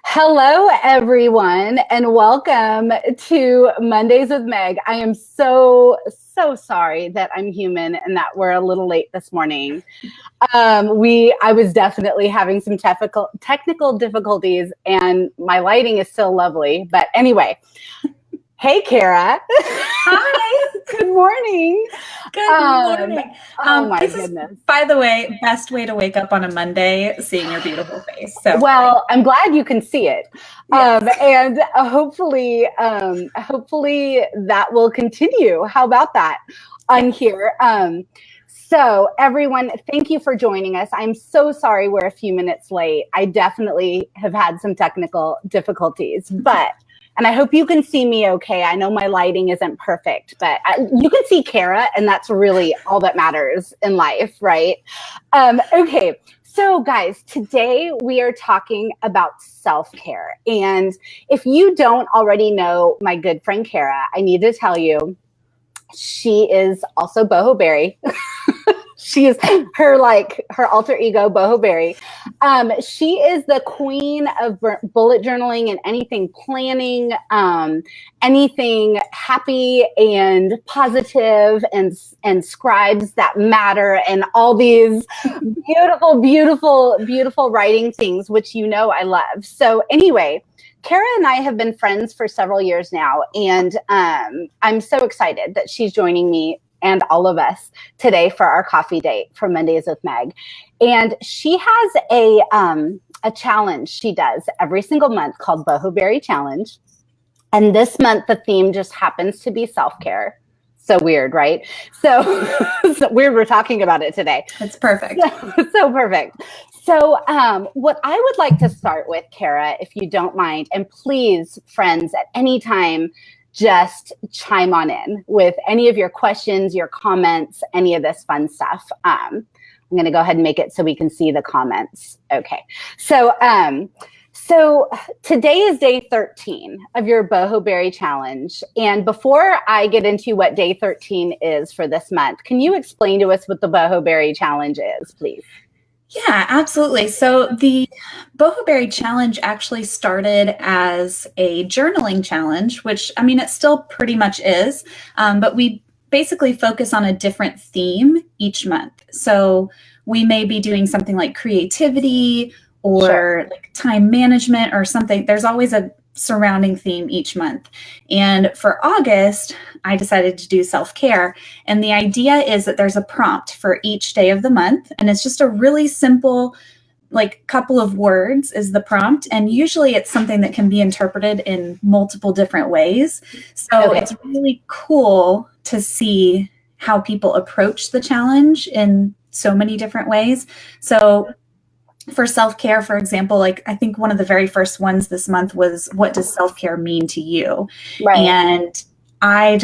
Hello, everyone, and welcome to Mondays with Meg. I am so sorry that I'm human and that we're a little late this morning. I was definitely having some technical difficulties, and my lighting is still lovely. But anyway, hey, Cara. Hi. Good morning. Good morning. Oh my goodness. By the way, best way to wake up on a Monday, seeing your beautiful face. So well, I'm glad you can see it. Yes. And hopefully that will continue. How about that on here? So everyone, thank you for joining us. I'm so sorry we're a few minutes late. I definitely have had some technical difficulties, and I hope you can see me okay. I know my lighting isn't perfect, but you can see Cara, and that's really all that matters in life, right? Okay, so guys, today we are talking about self-care. And if you don't already know my good friend Cara, I need to tell you, she is also Boho Berry. She is her alter ego, Boho Berry. She is the queen of bullet journaling and anything planning, anything happy and positive, and scribes that matter, and all these beautiful writing things, which you know I love. So anyway, Cara and I have been friends for several years now, and I'm so excited that she's joining me and all of us today for our coffee date for Mondays with Meg. And she has a challenge she does every single month called Boho Berry Challenge. And this month, the theme just happens to be self-care. So weird, right? So weird we're talking about it today. It's perfect. So perfect. So what I would like to start with, Cara, if you don't mind, and please, friends, at any time, just chime on in with any of your questions, your comments, any of this fun stuff. I'm going to go ahead and make it so we can see the comments. Okay. So today is day 13 of your Boho Berry Challenge. And before I get into what day 13 is for this month, can you explain to us what the Boho Berry Challenge is, please? Yeah, absolutely. So the Boho Berry Challenge actually started as a journaling challenge, which, I mean, it still pretty much is, but we basically focus on a different theme each month. So we may be doing something like creativity or like time management or something. There's always a surrounding theme each month. And for August, I decided to do self-care. And the idea is that there's a prompt for each day of the month. And it's just a really simple, like, couple of words is the prompt. And usually it's something that can be interpreted in multiple different ways. So It's really cool to see how people approach the challenge in so many different ways. So for self-care, for example, like I think one of the very first ones this month was, what does self-care mean to you? Right. And I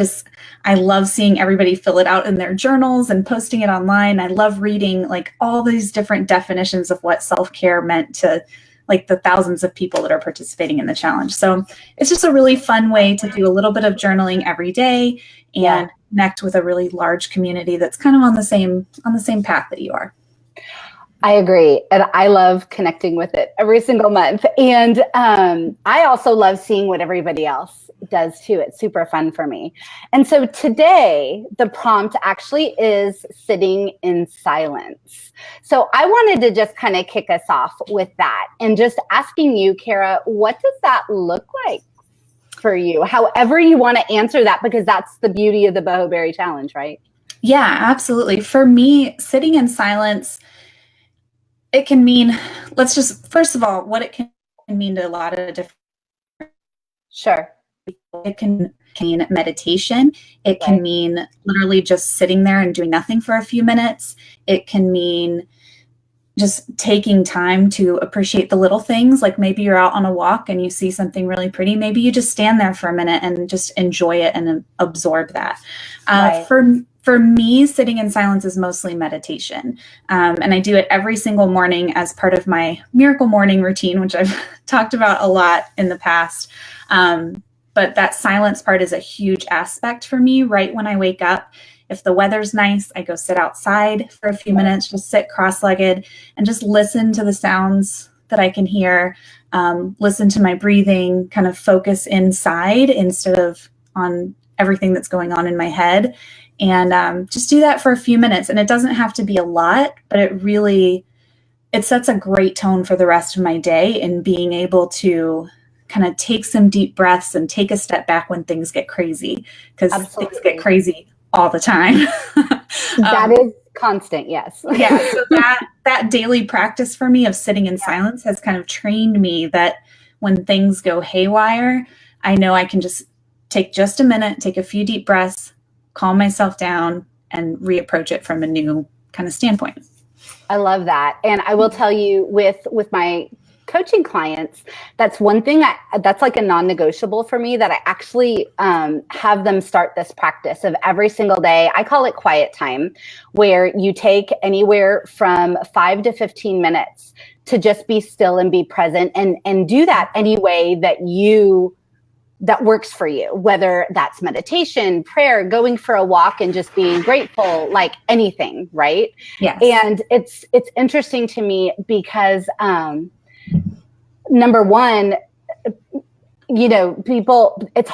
love seeing everybody fill it out in their journals and posting it online. I love reading like all these different definitions of what self-care meant to like the thousands of people that are participating in the challenge. So it's just a really fun way to do a little bit of journaling every day and connect with a really large community that's kind of on the same path that you are. I agree. And I love connecting with it every single month. And I also love seeing what everybody else does too. It's super fun for me. And so today, the prompt actually is sitting in silence. So I wanted to just kind of kick us off with that and just asking you, Cara, what does that look like for you? However you want to answer that, because that's the beauty of the Boho Berry Challenge, right? Yeah, absolutely. For me, sitting in silence, it can mean, let's just, first of all, what it can mean to a lot of different. Sure. It can mean meditation. It can mean literally just sitting there and doing nothing for a few minutes. It can mean just taking time to appreciate the little things. Like maybe you're out on a walk and you see something really pretty. Maybe you just stand there for a minute and just enjoy it and absorb that. For me, sitting in silence is mostly meditation. And I do it every single morning as part of my miracle morning routine, which I've talked about a lot in the past. But that silence part is a huge aspect for me right when I wake up. If the weather's nice, I go sit outside for a few minutes, just sit cross-legged and just listen to the sounds that I can hear, listen to my breathing, kind of focus inside instead of on everything that's going on in my head. And just do that for a few minutes. And it doesn't have to be a lot, but it sets a great tone for the rest of my day in being able to kind of take some deep breaths and take a step back when things get crazy, because things get crazy all the time. That is constant. Yes. Yeah. So that daily practice for me of sitting in silence has kind of trained me that when things go haywire, I know I can just take just a minute, take a few deep breaths, calm myself down, and reapproach it from a new kind of standpoint. I love that. And I will tell you with my coaching clients, that's one thing that's like a non-negotiable for me, that I actually have them start this practice of every single day. I call it quiet time, where you take anywhere from 5 to 15 minutes to just be still and be present, and do that any way that works for you, whether that's meditation, prayer, going for a walk, and just being grateful, like anything, right? Yes. And it's interesting to me because number one, people, it's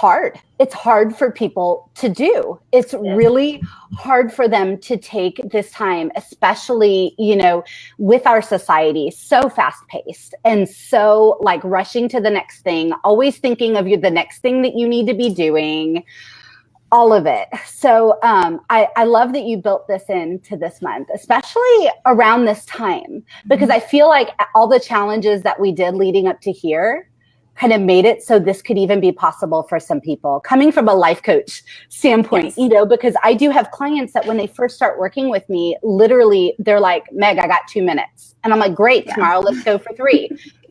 hard for people to do. It's really hard for them to take this time, especially, with our society, so fast paced and so like rushing to the next thing, always thinking of the next thing that you need to be doing, all of it. So I love that you built this into this month, especially around this time, because I feel like all the challenges that we did leading up to here kind of made it so this could even be possible for some people, coming from a life coach standpoint, because I do have clients that when they first start working with me, literally they're like, Meg, I got 2 minutes. And I'm like, great, tomorrow let's go for 3.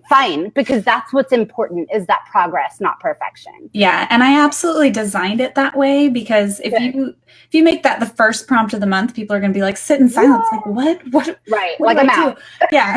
Fine, because that's what's important, is that progress, not perfection. Yeah, and I absolutely designed it that way, because if you make that the first prompt of the month, people are going to be like, sit in silence. Like, what? Right, what like I'm out. Yeah,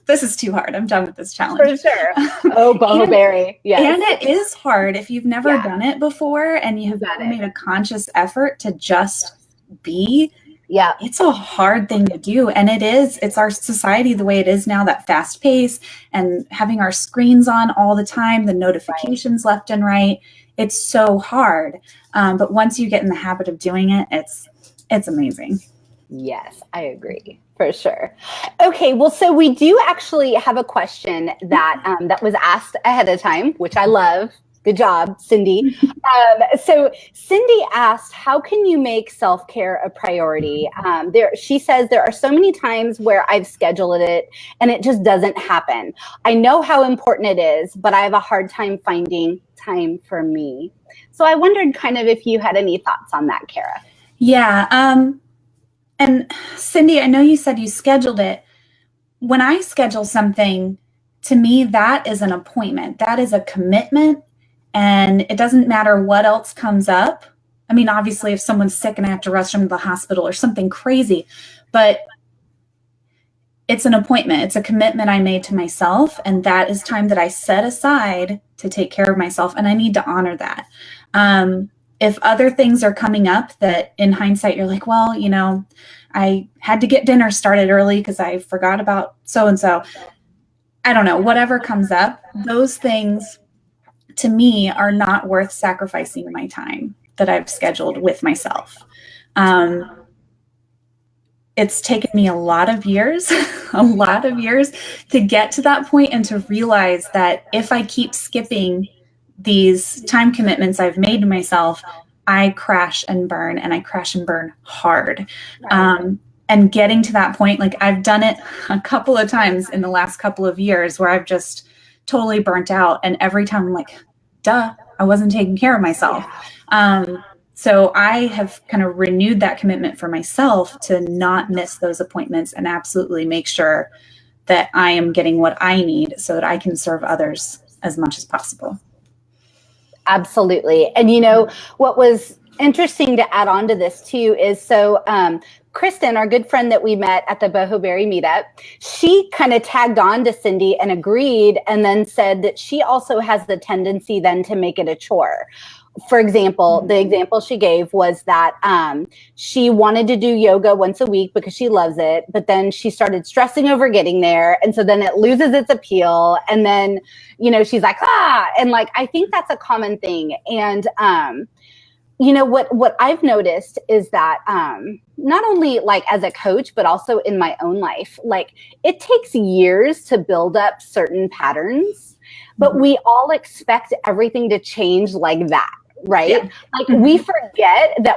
this is too hard. I'm done with this challenge. For sure. Oh, Boho Berry. Yes. And it is hard if you've never done it before and you have made a conscious effort to just be. Yeah. It's a hard thing to do. And it's our society the way it is now, that fast pace and having our screens on all the time, the notifications left and right. It's so hard. But once you get in the habit of doing it, it's amazing. Yes, I agree. For sure. Okay, well, so we do actually have a question that was asked ahead of time, which I love. Good job, Cindy. So Cindy asked, how can you make self-care a priority? She says, there are so many times where I've scheduled it and it just doesn't happen. I know how important it is, but I have a hard time finding time for me. So I wondered kind of if you had any thoughts on that, Cara. Yeah. And Cindy, I know you said you scheduled it. When I schedule something, to me, that is an appointment. That is a commitment. And it doesn't matter what else comes up. I mean, obviously, if someone's sick and I have to rush them to the hospital or something crazy, but it's an appointment. It's a commitment I made to myself. And that is time that I set aside to take care of myself. And I need to honor that. If other things are coming up that in hindsight, you're like, well, I had to get dinner started early because I forgot about so-and-so. I don't know, whatever comes up, those things to me are not worth sacrificing my time that I've scheduled with myself. It's taken me a lot of years to get to that point and to realize that if I keep skipping these time commitments I've made to myself, I crash and burn, and I crash and burn hard. Right. And getting to that point, like I've done it a couple of times in the last couple of years where I've just totally burnt out. And every time I'm like, duh, I wasn't taking care of myself. So I have kind of renewed that commitment for myself to not miss those appointments and absolutely make sure that I am getting what I need so that I can serve others as much as possible. Absolutely. And what was interesting to add on to this too is Kristen, our good friend that we met at the Boho Berry meetup, she kind of tagged on to Cindy and agreed, and then said that she also has the tendency then to make it a chore. For example, the example she gave was that she wanted to do yoga once a week because she loves it, but then she started stressing over getting there. And so then it loses its appeal. And then, she's like, and like, I think that's a common thing. And, what I've noticed is that not only like as a coach, but also in my own life, like it takes years to build up certain patterns, but we all expect everything to change like that. Right? Yeah. Like we forget that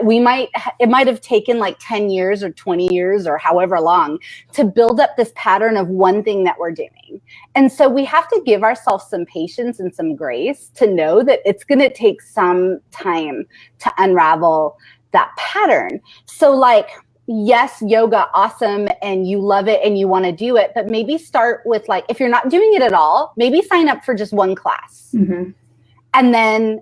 it might have taken like 10 years or 20 years or however long to build up this pattern of one thing that we're doing. And so we have to give ourselves some patience and some grace to know that it's going to take some time to unravel that pattern. So like, yes, yoga, awesome. And you love it and you want to do it, but maybe start with like, if you're not doing it at all, maybe sign up for just one class and then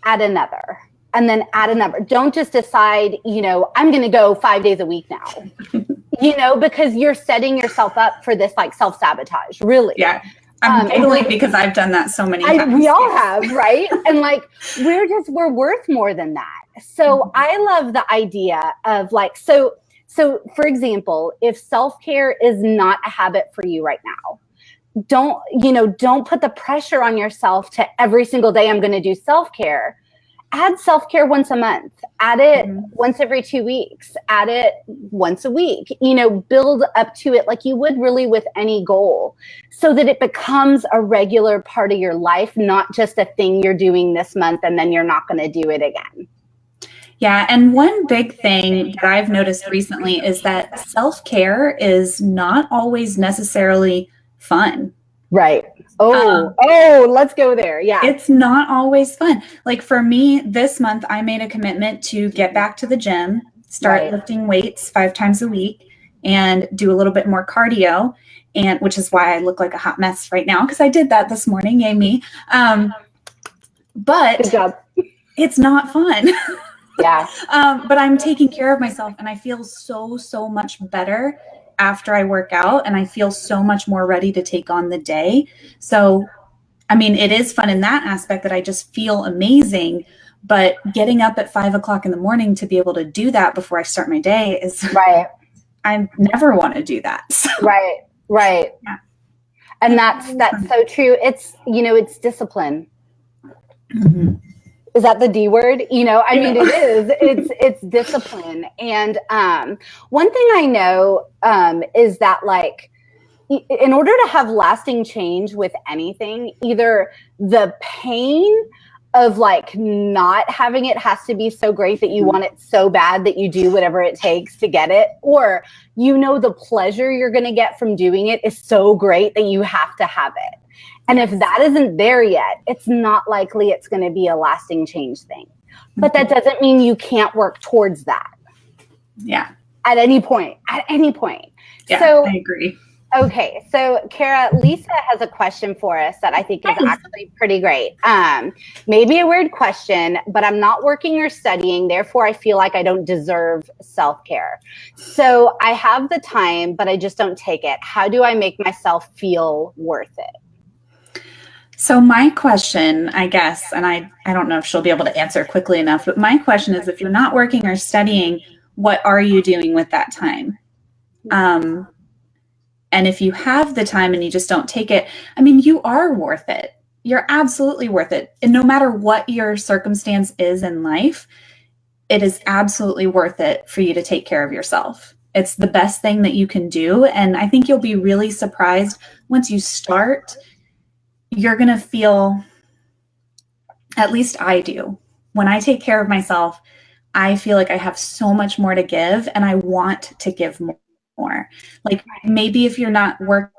add another, and then add another. Don't just decide, I'm going to go 5 days a week now, because you're setting yourself up for this like self-sabotage, really. Yeah. I'm giggling because I've done that so many times. We all have, right? And like, we're worth more than that. So I love the idea of like, so for example, if self-care is not a habit for you right now, don't put the pressure on yourself to every single day I'm going to do self-care. Add self-care once a month. Add it once every 2 weeks. Add it once a week. Build up to it like you would really with any goal, so that it becomes a regular part of your life, not just a thing you're doing this month and then you're not going to do it again. Yeah. And one big thing that I've noticed recently is that self-care is not always necessarily fun. Right. Let's go there. Yeah. It's not always fun. Like for me this month, I made a commitment to get back to the gym, start lifting weights 5 times a week and do a little bit more cardio. And which is why I look like a hot mess right now, because I did that this morning. Yay me. But good job. It's not fun. Yeah. But I'm taking care of myself and I feel so much better after I work out, and I feel so much more ready to take on the day. So, I mean, it is fun in that aspect that I just feel amazing, but getting up at 5 o'clock in the morning to be able to do that before I start my day is right. I never want to do that. So. Right. Yeah. And that's so true. It's, it's discipline. Mm-hmm. Is that the D word? I mean, it is. It's discipline. And one thing I know is that, like, in order to have lasting change with anything, either the pain of like not having it has to be so great that you want it so bad that you do whatever it takes to get it, or the pleasure you're going to get from doing it is so great that you have to have it. And if that isn't there yet, it's not likely it's going to be a lasting change thing. But that doesn't mean you can't work towards that. Yeah. At any point. Yeah, so, I agree. Okay. So, Cara, Lisa has a question for us that I think is actually pretty great. Maybe a weird question, but I'm not working or studying. Therefore, I feel like I don't deserve self-care. So I have the time, but I just don't take it. How do I make myself feel worth it? So my question, I guess, and I don't know if she'll be able to answer quickly enough, but my question is, if you're not working or studying, what are you doing with that time? And if you have the time and you just don't take it, I mean, you are worth it. You're absolutely worth it. And no matter what your circumstance is in life, it is absolutely worth it for you to take care of yourself. It's the best thing that you can do. And I think you'll be really surprised once you start. You're going to feel, at least I do, when I take care of myself, I feel like I have so much more to give and I want to give more. Like maybe if you're not working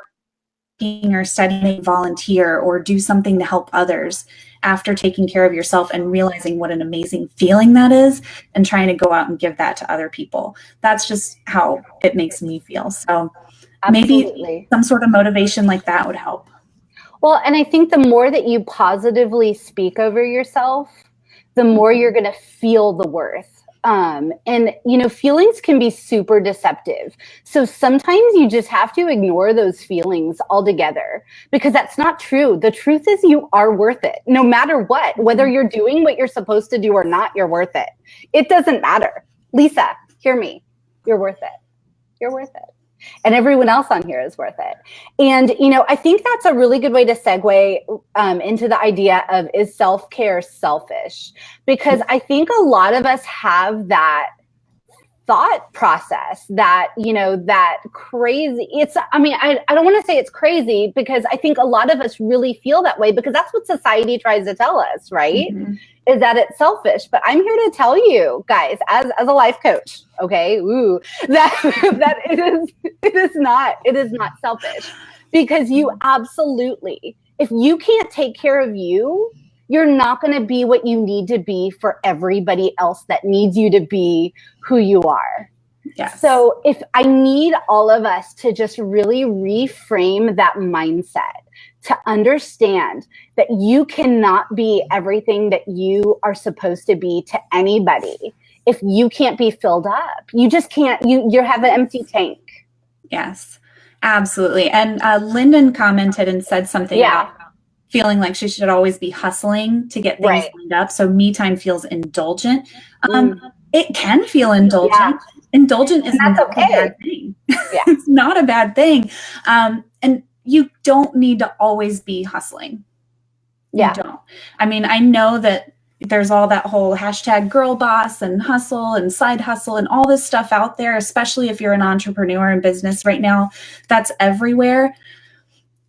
or studying, volunteer or do something to help others after taking care of yourself and realizing what an amazing feeling that is and trying to go out and give that to other people. That's just how it makes me feel. So maybe some sort of motivation like that would help. Well, and I think the more that you positively speak over yourself, the more you're going to feel the worth. And, feelings can be super deceptive. So sometimes you just have to ignore those feelings altogether because that's not true. The truth is you are worth it no matter what, whether you're doing what you're supposed to do or not, you're worth it. It doesn't matter. Lisa, hear me. You're worth it. You're worth it. And everyone else on here is worth it. And, I think that's a really good way to segue into the idea of, is self-care selfish? Because I think a lot of us have that thought process that, that crazy, I don't want to say it's crazy because I think a lot of us really feel that way because that's what society tries to tell us, right? Mm-hmm. Is that it's selfish. But I'm here to tell you guys, as a life coach, okay, that it is not selfish, because you absolutely, if you can't take care of you, you're not going to be what you need to be for everybody else that needs you to be who you are. Yes. So if I need all of us to just really reframe that mindset, to understand that you cannot be everything that you are supposed to be to anybody if you can't be filled up. You just can't. You have an empty tank. Yes, absolutely. And Lyndon commented and said something about feeling like she should always be hustling to get things lined up. So me time feels indulgent. It can feel indulgent. Yeah. Indulgent is not a bad thing. Yeah. It's not a bad thing. And you don't need to always be hustling. You don't. I mean, I know that there's all that whole hashtag girl boss and hustle and side hustle and all this stuff out there, especially if you're an entrepreneur in business right now. That's everywhere.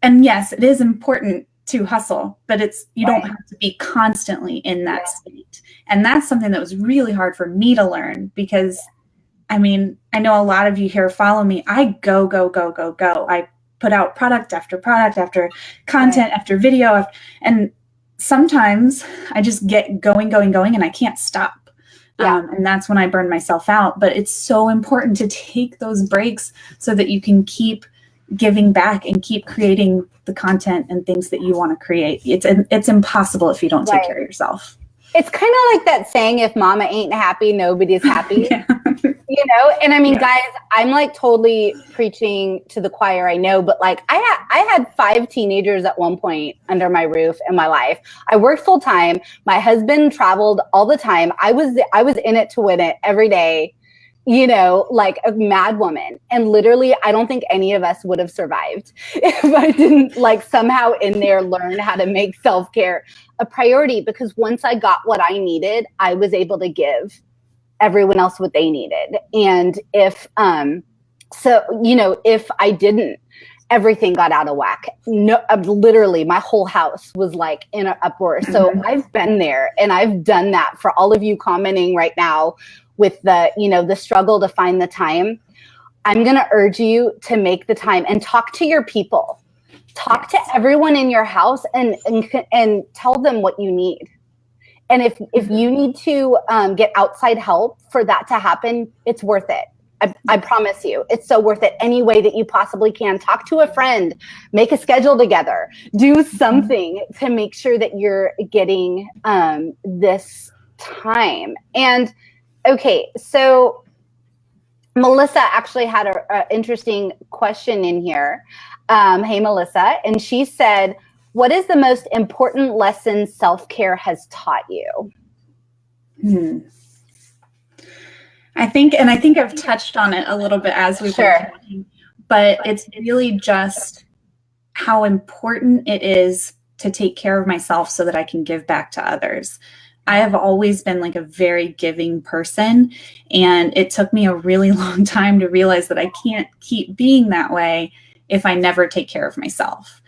And yes, it is important to hustle, but you don't have to be constantly in that state. And that's something that was really hard for me to learn because, I mean, I know a lot of you here follow me. I go, go, go, go, go. I put out product after content after video. And sometimes I just get going, and I can't stop. And that's when I burn myself out. But it's so important to take those breaks so that you can keep giving back and keep creating the content and things that you want to create. It's impossible if you don't take care of yourself. It's kind of like that saying, if mama ain't happy, nobody's happy. And I mean, guys, I'm like totally preaching to the choir, I know, but like I had 5 teenagers at one point under my roof in my life. I worked full time. My husband traveled all the time. I was in it to win it every day, like a mad woman. And literally, I don't think any of us would have survived if I didn't like somehow in there learn how to make self-care a priority, because once I got what I needed, I was able to give everyone else what they needed. And if I didn't, everything got out of whack. No, literally my whole house was like in an uproar. So I've been there and I've done that. For all of you commenting right now with the struggle to find the time, I'm going to urge you to make the time and talk to your people. Talk to everyone in your house and tell them what you need. And if you need to get outside help for that to happen, it's worth it. I promise you, it's so worth it. Any way that you possibly can. Talk to a friend, make a schedule together, do something to make sure that you're getting this time. And okay, so Melissa actually had an interesting question in here. Hey, Melissa. And she said, what is the most important lesson self-care has taught you? I think I've touched on it a little bit as we've been talking, but it's really just how important it is to take care of myself so that I can give back to others. I have always been like a very giving person, and it took me a really long time to realize that I can't keep being that way if I never take care of myself.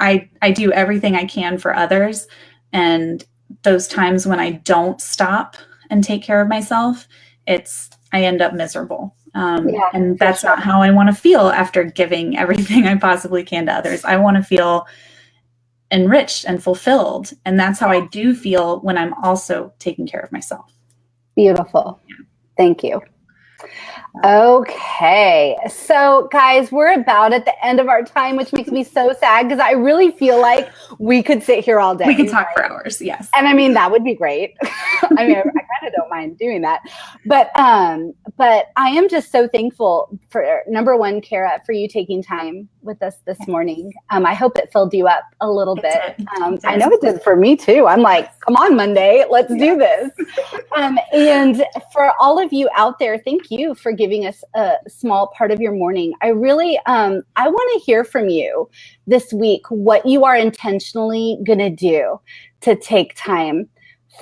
I do everything I can for others, and those times when I don't stop and take care of myself, I end up miserable. And that's not how I want to feel after giving everything I possibly can to others. I want to feel enriched and fulfilled. And that's how I do feel when I'm also taking care of myself. Beautiful. Yeah. Thank you. Okay. So, guys, we're about at the end of our time, which makes me so sad because I really feel like we could sit here all day. We can talk for hours. Yes. And I mean, that would be great. I mean, I kind of don't mind doing that. But I am just so thankful for, number one, Cara, for you taking time with us this morning. I hope it filled you up a little bit. I know it did for me too. I'm like, come on, Monday, let's do this. And for all of you out there, thank you for giving us a small part of your morning. I really, I want to hear from you this week, what you are intentionally going to do to take time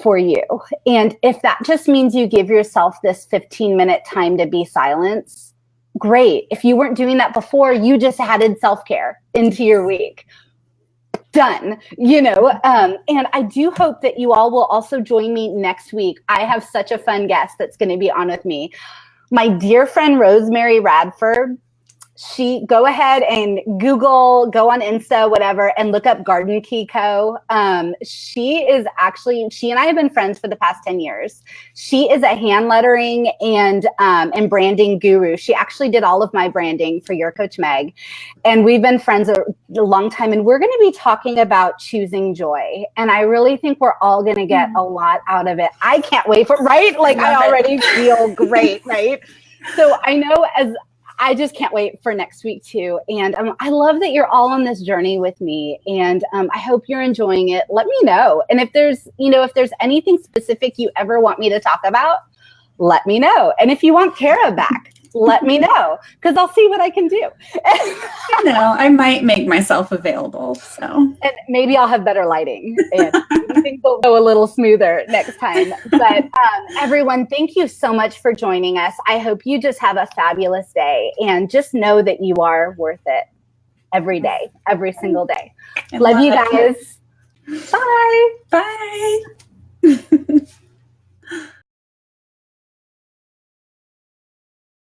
for you. And if that just means you give yourself this 15-minute time to be silent, great. If you weren't doing that before, you just added self-care into your week. Done, and I do hope that you all will also join me next week. I have such a fun guest that's going to be on with me. My dear friend, Rosemary Radford. Go ahead and Google, go on Insta, whatever, and look up Garden Key Co. She and I have been friends for the past 10 years. She is a hand lettering and branding guru. She actually did all of my branding for your Coach Meg. And we've been friends a long time. And we're going to be talking about choosing joy. And I really think we're all going to get a lot out of it. I can't wait for, right? Like I already feel great, right? So I know I just can't wait for next week too. And I love that you're all on this journey with me. And I hope you're enjoying it. Let me know. And if there's anything specific you ever want me to talk about, let me know. And if you want Cara back, let me know, because I'll see what I can do. I might make myself available. So, and maybe I'll have better lighting and things will go a little smoother next time. But everyone, thank you so much for joining us. I hope you just have a fabulous day, and just know that you are worth it every day, every single day. Love you guys. Bye. Bye.